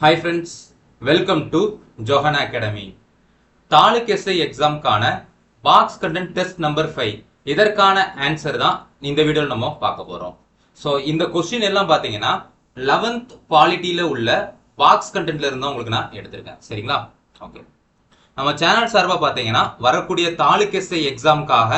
Hi friends, welcome to Johanna Academy. Taluk SI எக்ஸாம்க்கான box content test number 5 இதற்கான answer தான் இந்த வீடியோவில் நம்ம பார்க்க போறோம். ஸோ இந்த கொஸ்டின் எல்லாம் பார்த்தீங்கன்னா 11th பாலிட்டியில உள்ள பாக்ஸ் கண்டென்ட்ல இருந்தா உங்களுக்கு நான் எடுத்திருக்கேன். சரிங்களா? ஓகே. நம்ம சேனல் சார்பாக பார்த்தீங்கன்னா வரக்கூடிய தாலுக் எஸ்ஐ எக்ஸாமுக்காக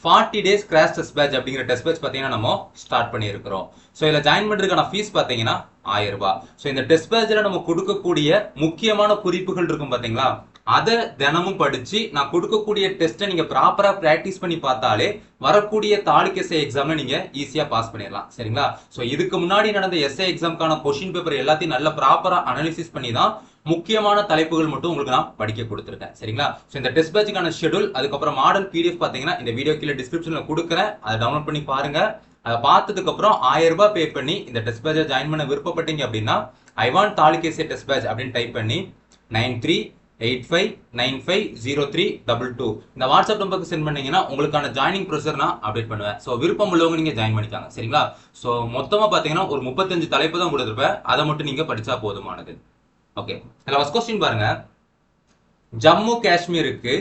40 டேஸ் கிராஷ் டெஸ்ட் பேட்ச் அப்படிங்கிற டெஸ்ட் பேட்ச் பார்த்தீங்கன்னா நம்ம ஸ்டார்ட் பண்ணியிருக்கிறோம். ஸோ இதில் ஜாயின் பண்ணுறதுக்கான ஃபீஸ் பார்த்தீங்கன்னா 1000 ரூபாய். ஸோ இந்த டெஸ்ட் பேட்சில் நம்ம கொடுக்கக்கூடிய முக்கியமான குறிப்புகள் இருக்கும் பார்த்தீங்களா, அதை தினமும் படிச்சு நான் கொடுக்கக்கூடிய டெஸ்ட்டை நீங்க ப்ராப்பரா பிராக்டிஸ் பண்ணி பார்த்தாலே வரக்கூடிய தாலுக் எஸ்ஐ எக்ஸாம்ல நீங்க ஈஸியா பாஸ் பண்ணிடலாம். சரிங்களா? ஸோ இதுக்கு முன்னாடி நடந்த எஸ்ஐ எக்ஸாம்க்கான கொஸ்டின் பேப்பர் எல்லாத்தையும் நல்ல ப்ராப்பரா அனாலிசிஸ் பண்ணி தான் முக்கியமான தலைப்புகள் மட்டும் உங்களுக்கு நான் படிக்க கொடுத்துருக்கேன். சரிங்களா? ஸோ இந்த டெஸ்ட் பேட்சுக்கான ஷெடியூல் அதுக்கப்புறம் மாடல் பிடிஎஃப் பார்த்தீங்கன்னா இந்த வீடியோ கீழே டிஸ்கிரிப்ஷன்ல கொடுக்குறேன், அதை டவுன்லோட் பண்ணி பாருங்க. அதை பார்த்ததுக்கு அப்புறம் 1000 ரூபாய் பே பண்ணி இந்த டெஸ்ட் பேட்சை ஜாயின் பண்ண விருப்பப்பட்டீங்க அப்படின்னா I want taluk SI test batch அப்படின்னு டைப் பண்ணி 9385950322 இந்த வாட்ஸ்அப் நம்பருக்கு சென்ட் பண்ணீங்கன்னா உங்களுக்கான ஜாயினிங் ப்ரொசீஜர் நான் அப்டேட் பண்ணுவேன். ஸோ விருப்பம் உள்ளவங்க நீங்க ஜாயின் பண்ணிக்காங்க. சரிங்களா? ஸோ மொத்தமா பாத்தீங்கன்னா ஒரு 35 தலைப்பு தான் கொடுத்துருப்பேன், அதை மட்டும் நீங்க படிச்சா போதுமானது. ஓகே, ஃபர்ஸ்ட் கொஸ்டின் பாருங்க. ஜம்மு காஷ்மீருக்கு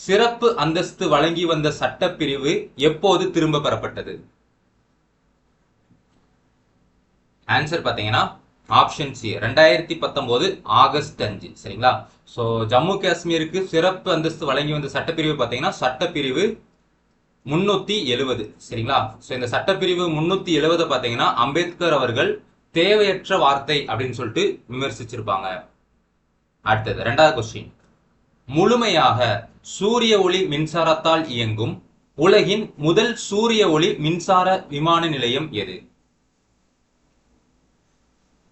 சிறப்பு அந்தஸ்து வழங்கி வந்த சட்டப்பிரிவு எப்போது திரும்ப பெறப்பட்டது? ஆன்சர் பாத்தீங்கன்னா ஆப்ஷன் சி 2019 ஆகஸ்ட் 5. சரிங்களா? ஸோ ஜம்மு காஷ்மீருக்கு சிறப்பு அந்தஸ்து வழங்கி வந்த சட்டப்பிரிவு பார்த்தீங்கன்னா சட்டப்பிரிவு 370. சரிங்களா? ஸோ இந்த சட்டப்பிரிவு 370 பார்த்தீங்கன்னா அம்பேத்கர் அவர்கள் தேவையற்ற வார்த்தை அப்படின்னு சொல்லிட்டு விமர்சிச்சிருப்பாங்க. அடுத்தது ரெண்டாவது கொஸ்டின். முழுமையாக சூரிய ஒளி மின்சாரத்தால் இயங்கும் உலகின் முதல் சூரிய ஒளி மின்சார விமான நிலையம் எது?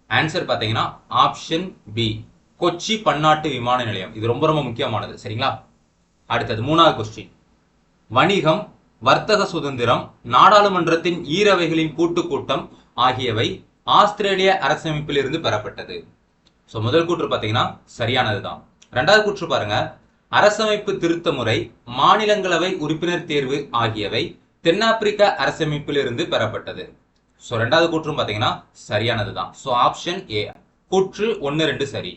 ஆன்சர் பாத்தீங்கன்னா ஆப்ஷன் பி கொச்சி பன்னாட்டு விமான நிலையம். இது ரொம்ப ரொம்ப முக்கியமானது. சரிங்களா? அடுத்தது மூணாவது கொஸ்டின். வணிகம், வர்த்தக சுதந்திரம், நாடாளுமன்றத்தின் ஈரவைகளின் கூட்டுக்கூட்டம் ஆகியவை ஆஸ்திரேலிய அரசமைப்பில் இருந்து பெறப்பட்டது. ஸோ முதல் கூற்று பார்த்தீங்கன்னா சரியானதுதான். ரெண்டாவது கூற்று பாருங்க. அரசமைப்பு திருத்த முறை, மாநிலங்களவை உறுப்பினர் தேர்வு ஆகியவை தென்னாப்பிரிக்க அரசமைப்பில் இருந்து பெறப்பட்டது. ஸோ ரெண்டாவது கூற்றும் பார்த்தீங்கன்னா சரியானதுதான். ஸோ ஆப்ஷன் ஏ கூற்று 1, 2 சரி.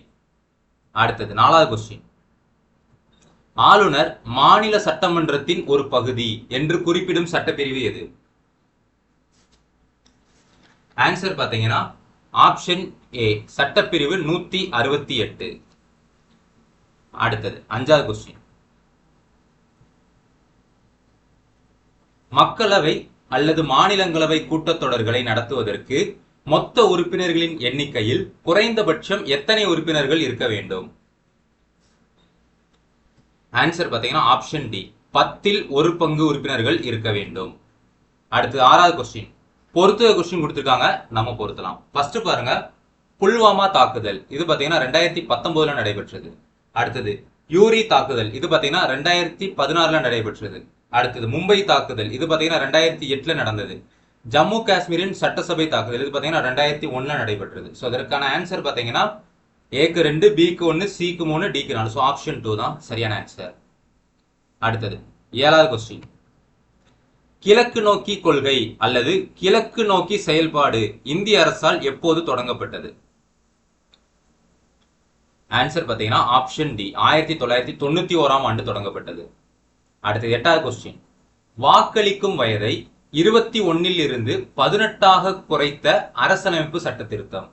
அடுத்தது நாலாவது கொஸ்டின். ஆளுநர் மாநில சட்டமன்றத்தின் ஒரு பகுதி என்று குறிப்பிடும் சட்டப்பிரிவு எது? ஆன்சர் பார்த்தீங்கன்னா ஆப்ஷன் ஏ சட்டப்பிரிவு 168. அடுத்தது அஞ்சாவது கொஸ்டின். மக்களவை அல்லது மாநிலங்களவை கூட்டத்தொடர்களை நடத்துவதற்கு மொத்த உறுப்பினர்களின் எண்ணிக்கையில் குறைந்தபட்சம் எத்தனை உறுப்பினர்கள் இருக்க வேண்டும்? ஆன்சர் பார்த்தீங்கன்னா ஆப்ஷன் டி 10ல் 1 பங்கு உறுப்பினர்கள் இருக்க வேண்டும். அடுத்து ஆறாவது கொஸ்டின். பொறுத்துக கொஸ்டின் கொடுத்திருக்காங்க, நம்ம பொறுத்தலாம். ஃபர்ஸ்ட் பாருங்க. புல்வாமா தாக்குதல் இது பார்த்தீங்கன்னா 2019 நடைபெற்றது. அடுத்தது யூரி தாக்குதல் இது பார்த்தீங்கன்னா 2016 நடைபெற்றது. அடுத்தது மும்பை தாக்குதல் இது பார்த்தீங்கன்னா 2008 நடந்தது. ஜம்மு காஷ்மீரின் சட்டசபை தாக்குதல் இது பார்த்தீங்கன்னா 2001 நடைபெற்றது. ஸோ அதற்கான ஆன்சர் பார்த்தீங்கன்னா ஏக்கு 2, பிக்கு 1, சிக்கு 3, டிக்கு 4. ஸோ ஆப்ஷன் 2 தான் சரியான ஆன்சர். அடுத்தது ஏழாவது கொஸ்டின். கிழக்கு நோக்கி கொள்கை அல்லது கிழக்கு நோக்கி செயல்பாடு இந்திய அரசால் எப்போது தொடங்கப்பட்டது? ஆன்சர் பார்த்தீங்கன்னா ஆப்ஷன் டி 1991ஆம் ஆண்டு தொடங்கப்பட்டது. அடுத்து எட்டாவது கொஸ்டின். வாக்களிக்கும் வயதை 21 இருந்து 18 குறைத்த அரசியலமைப்பு சட்ட திருத்தம்.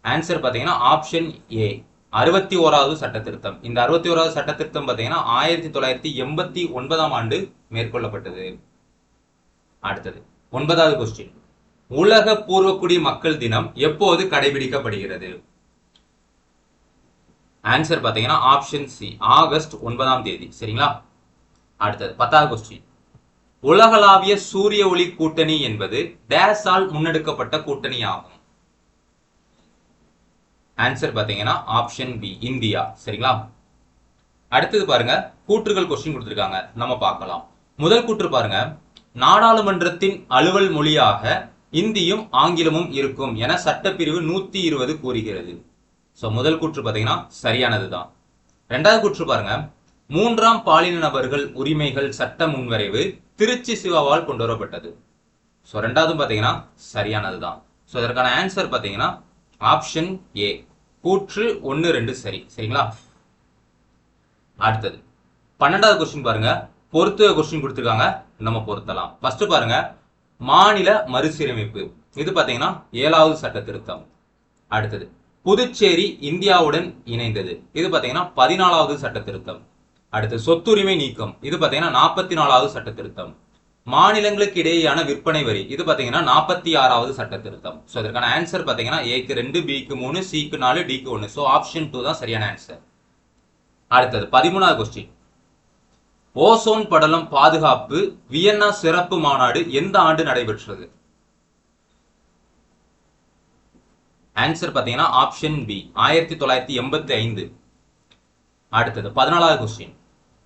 ஆன்சர் பார்த்தீங்கன்னா ஆப்ஷன் ஏ 61வது சட்ட திருத்தம். இந்த 61வது சட்ட திருத்தம் பார்த்தீங்கன்னா 1989ஆம் ஆண்டு மேற்கொள்ளப்பட்டது. அடுத்தது 9வது கொஸ்டின். உலக பூர்வக்குடி மக்கள் தினம் எப்போது கடைபிடிக்கப்படுகிறது? ஆன்சர் பார்த்தீங்கன்னா ஆப்ஷன் சி ஆகஸ்ட் 9ஆம் தேதி. சரிங்களா? அடுத்தது 10வது கொஸ்டின். உலகளாவிய சூரிய ஒளி கூட்டணி என்பது டேஸால் முன்னெடுக்கப்பட்ட கூட்டணி ஆகும். ஆன்சர் பார்த்தீங்கன்னா ஆப்ஷன் பி இந்தியா. சரிங்களா? அடுத்தது பாருங்க. கூற்றுகள் கொஸ்டின் கொடுத்திருக்காங்க, நம்ம பார்க்கலாம். முதல் கூற்று பாருங்க. நாடாளுமன்றத்தின் அலுவல் மொழியாக இந்தியும் ஆங்கிலமும் இருக்கும் என சட்டப்பிரிவு 120 கூறுகிறது. ஸோ முதல் கூற்று பார்த்தீங்கன்னா சரியானதுதான். ரெண்டாவது கூற்று பாருங்க. 3ஆம் பாலின நபர்கள் உரிமைகள் சட்ட முன்வரைவு திருச்சி சிவாவால் கொண்டு வரப்பட்டது. ஸோ ரெண்டாவதும் பார்த்தீங்கன்னா சரியானதுதான். ஸோ இதற்கான ஆன்சர் பார்த்தீங்கன்னா ஆப்ஷன் ஏ கூற்று 1 2 சரி. சரிங்களா? அடுத்தது 12வது கொஸ்டின் பாருங்க. பொறுத்துக கொஸ்டின் கொடுத்திருக்காங்க, நம்ம பொருத்தலாம். ஃபர்ஸ்ட் பாருங்க, மாநில மறுசீரமைப்பு. இது பாத்தீங்கன்னா 7வது சட்ட திருத்தம். அடுத்தது புதுச்சேரி இந்தியாவுடன் இணைந்தது. இது பாத்தீங்கன்னா 14வது சட்ட திருத்தம். அடுத்து சொத்துரிமை நீக்கம். இது பாத்தீங்கன்னா 44வது சட்ட திருத்தம். மாநிலங்களுக்கு இடையேயான விற்பனை வரி. இது பாத்தீங்கன்னா 46வது சட்ட திருத்தம். சோ இதற்கான ஆன்சர் பாத்தீங்கன்னா ஏக்கு 2, பிக்கு 3, சிக்கு 4, டிக்கு 1. சோ ஆப்ஷன் 2 தான் சரியான ஆன்சர். அடுத்தது 13வது கொஸ்டின். ஓசோன் படலம் பாதுகாப்பு வியன்னா சிறப்பு மாநாடு எந்த ஆண்டு நடைபெற்றது? ஆன்சர் பாத்தீங்கன்னா ஆப்ஷன் பி 1985. அடுத்தது 14வது கொஸ்டின்.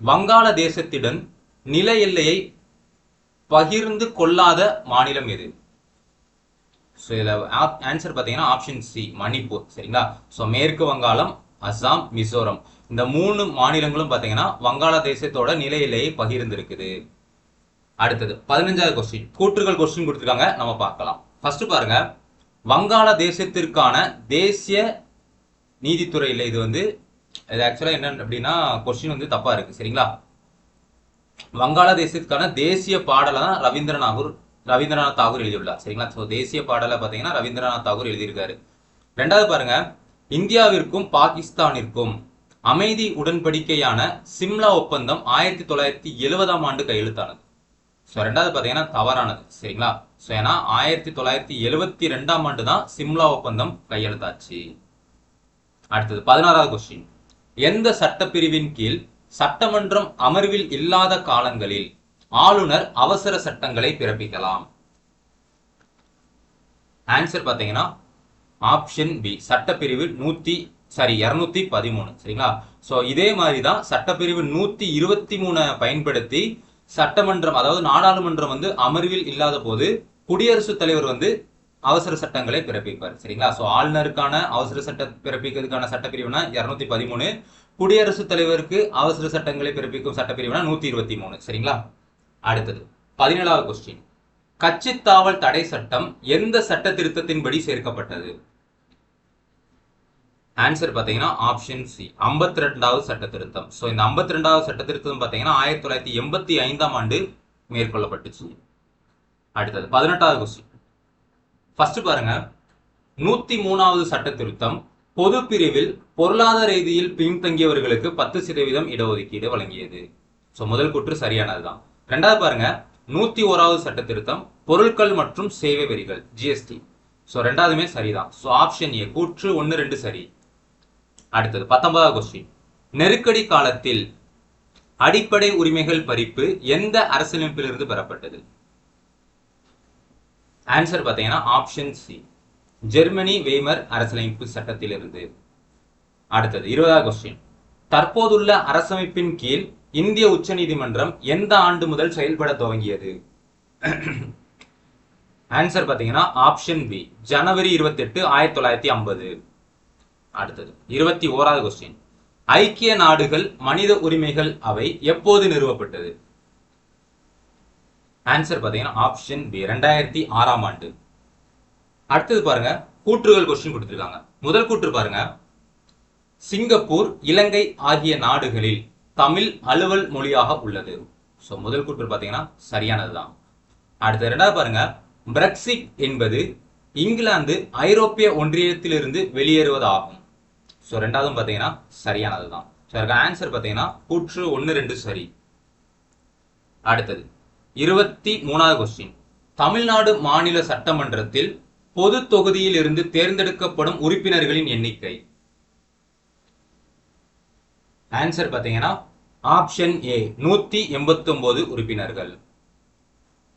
வங்காள தேசத்துடன் நில எல்லையை பகிர்ந்து கொள்ளாத மாநிலம் எது? சோ இதுல ஆன்சர் பாத்தீங்கன்னா ஆப்ஷன் சி மணிப்பூர். சரிங்களா? சோ மேற்கு வங்காளம், அசாம், மிசோரம் இந்த 3 மாநிலங்களும் பாத்தீங்கன்னா வங்காள தேசத்தோட நில எல்லையை பகிர்ந்து இருக்குது. அடுத்தது 15வது கொஸ்டின். கூற்றுகள் கொஸ்டின் கொடுத்திருக்காங்க, நம்ம பார்க்கலாம். ஃபர்ஸ்ட் பாருங்க, வங்காள தேசத்திற்கான தேசிய நீதித்துறை இல்லை. இது ஆக்சுவலா என்ன அப்படின்னா கொஸ்டின் தப்பா இருக்கு. சரிங்களா? வங்காளதேசத்துக்கான தேசிய பாடலை தான் ரவீந்திரநாத் தாகூர் எழுதியுள்ளார். சரிங்களா? சோ தேசிய பாடலை பாத்தீங்கன்னா ரவீந்திரநாத் தாகூர் எழுதியிருக்காரு. ரெண்டாவது பாருங்க, இந்தியாவிற்கும் பாகிஸ்தானிற்கும் அமைதி உடன்படிக்கையான சிம்லா ஒப்பந்தம் 1970ஆம் ஆண்டு கையெழுத்தானது. சோ ரெண்டாவது பாத்தீங்கன்னா தவறானது. சரிங்களா? சோ ஏன்னா 1972ஆம் ஆண்டு தான் சிம்லா ஒப்பந்தம் கையெழுத்தாச்சு. அடுத்தது 16வது கொஸ்டின். எந்த சட்டப்பிரிவின் கீழ் சட்டமன்றம் அமர்வில் இல்லாத காலங்களில் ஆளுநர் அவசர சட்டங்களை பிறப்பிக்கலாம்? ஆன்சர் பாத்தீங்கன்னா ஆப்ஷன் பி சட்டப்பிரிவு 213. சரிங்களா? சோ இதே மாதிரிதான் சட்டப்பிரிவு 123 பயன்படுத்தி சட்டமன்றம், அதாவது நாடாளுமன்றம் அமர்வில் இல்லாத போது குடியரசுத் தலைவர் அவசர சட்டங்களை பிறப்பிப்பார். சரிங்களா? சோ ஆளுநருக்கான அவசர சட்ட பிறப்பிக்கிறதுக்கான சட்டப்பிரிவுனா 213, குடியரசுத் தலைவருக்கு அவசர சட்டங்களை பிறப்பிக்கும் சட்டப்பிரிவுனா 123. சரிங்களா? அடுத்தது 17வது கொஸ்டின். கட்சித்தாவல் தடை சட்டம் எந்த சட்ட திருத்தத்தின்படி சேர்க்கப்பட்டது? ஆன்சர் பாத்தீங்கன்னா ஆப்ஷன் சி 52வது சட்ட திருத்தம். சோ இந்த 52வது சட்ட திருத்தம் பாத்தீங்கன்னா 1985ஆம் ஆண்டு மேற்கொள்ளப்பட்டுச்சு. அடுத்தது 18வது கொஸ்டின். ஃபர்ஸ்ட் பாருங்க, 103வது சட்ட திருத்தம் பொது பிரிவில் பொருளாதார ரீதியில் பின்தங்கியவர்களுக்கு 10% இடஒதுக்கீடு வழங்கியது. சோ முதல் கூற்று சரியானதுதான். ரெண்டாவது பாருங்க, 101வது சட்ட திருத்தம் பொருட்கள் மற்றும் சேவை வரிகள் ஜிஎஸ்டி. சோ ரெண்டாவதுமே சரிதான். சோ ஆப்ஷன் ஏ கூற்று 1 2 சரி. அடுத்தது 19வது கொஸ்டின். நெருக்கடி காலத்தில் அடிப்படை உரிமைகள் பறிப்பு எந்த அரசியலமைப்பிலிருந்து பெறப்பட்டது? ஆன்சர் பாத்தீங்கன்னா ஆப்ஷன் சி ஜெர்மனி வெய்மர் அரசியலமைப்பு சட்டத்திலிருந்து. அடுத்தது 20வது கொஸ்டின். தற்போதுள்ள அரசமைப்பின் கீழ் இந்திய உச்சநீதிமன்றம் எந்த ஆண்டு முதல் செயல்பட துவங்கியது? ஆன்சர் பாத்தீங்கன்னா ஆப்ஷன் பி ஜனவரி 28 1950. அடுத்தது 21வது கொஸ்டின். ஐக்கிய நாடுகள் மனித உரிமைகள் அவை எப்போது நிறுவப்பட்டது? ஆன்சர் பாத்தீங்கன்னா ஆப்ஷன் பி 2006ஆம் ஆண்டு. அடுத்தது பாருங்க, கூற்றுகள் கொஸ்டின் கொடுத்திருக்காங்க. முதல் கூற்று பாருங்க, சிங்கப்பூர், இலங்கை ஆகிய நாடுகளில் தமிழ் அலுவல் மொழியாக உள்ளது. சோ முதல் கூற்று பாத்தீங்கன்னா சரியானதுதான். அடுத்த ரெண்டாவது பாருங்க, பிரெக்சிட் என்பது இங்கிலாந்து ஐரோப்பிய ஒன்றியத்திலிருந்து வெளியேறுவதாகும். சோ ரெண்டாவதும் பாத்தீங்கன்னா சரியானதுதான். ஆன்சர் பாத்தீங்கன்னா கூற்று 1 2 சரி. அடுத்தது 23வது கொஸ்டின். தமிழ்நாடு மாநில சட்டமன்றத்தில் பொது தொகுதியில் இருந்து தேர்ந்தெடுக்கப்படும் உறுப்பினர்களின் எண்ணிக்கை? ஆன்சர் பாத்தீங்கன்னா ஆப்ஷன் ஏ 189 உறுப்பினர்கள்.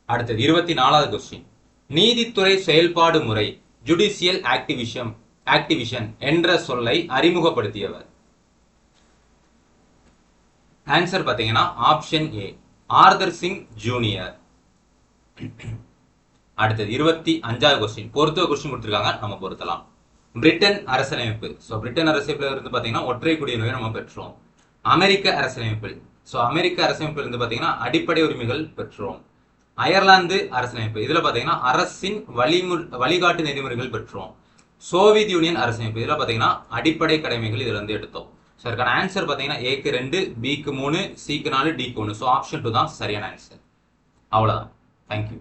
அடுத்தது 24வது கொஸ்டின். நீதித்துறை செயல்பாடு முறை ஜுடிஷியல் ஆக்டிவிஷன் என்ற சொல்லை அறிமுகப்படுத்தியவர்? ஆன்சர் பாத்தீங்கன்னா option A Arthur Singh junior. அடுத்தது 25வது கொஸ்டின். பொறுத்துக கொஸ்டின் கொடுத்திருக்காங்க, நம்ம பொருத்தலாம். பிரிட்டன் அரசியலமைப்பு. சோ பிரிட்டன் அரசியலமைப்புல இருந்து பாத்தீங்கன்னா ஒற்றை குடியுரிமை நம்ம பெற்றோம். அமெரிக்க அரசியலமைப்பு. சோ அமெரிக்க அரசியலமைப்புல இருந்து பாத்தீங்கன்னா அடிப்படை உரிமைகள் பெற்றோம். அயர்லாந்து அரசியலமைப்பு, இதுல பாத்தீங்கன்னா அரசின் வழிகாட்டு நெறிமுறைகள் பெற்றோம். சோவியத் யூனியன் அரசமைப்பு. இதில் பார்த்தீங்கன்னா அடிப்படை கடமைகள் இதுல இருந்து எடுத்தோம். ஸோ அதுக்கான ஆன்சர் பார்த்தீங்கன்னா ஏக்கு 2, பிக்கு 3, சிக்கு 4, டிக்கு 1. ஸோ ஆப்ஷன் 2 தான் சரியான ஆன்சர். அவ்வளோதான். தேங்க்யூ.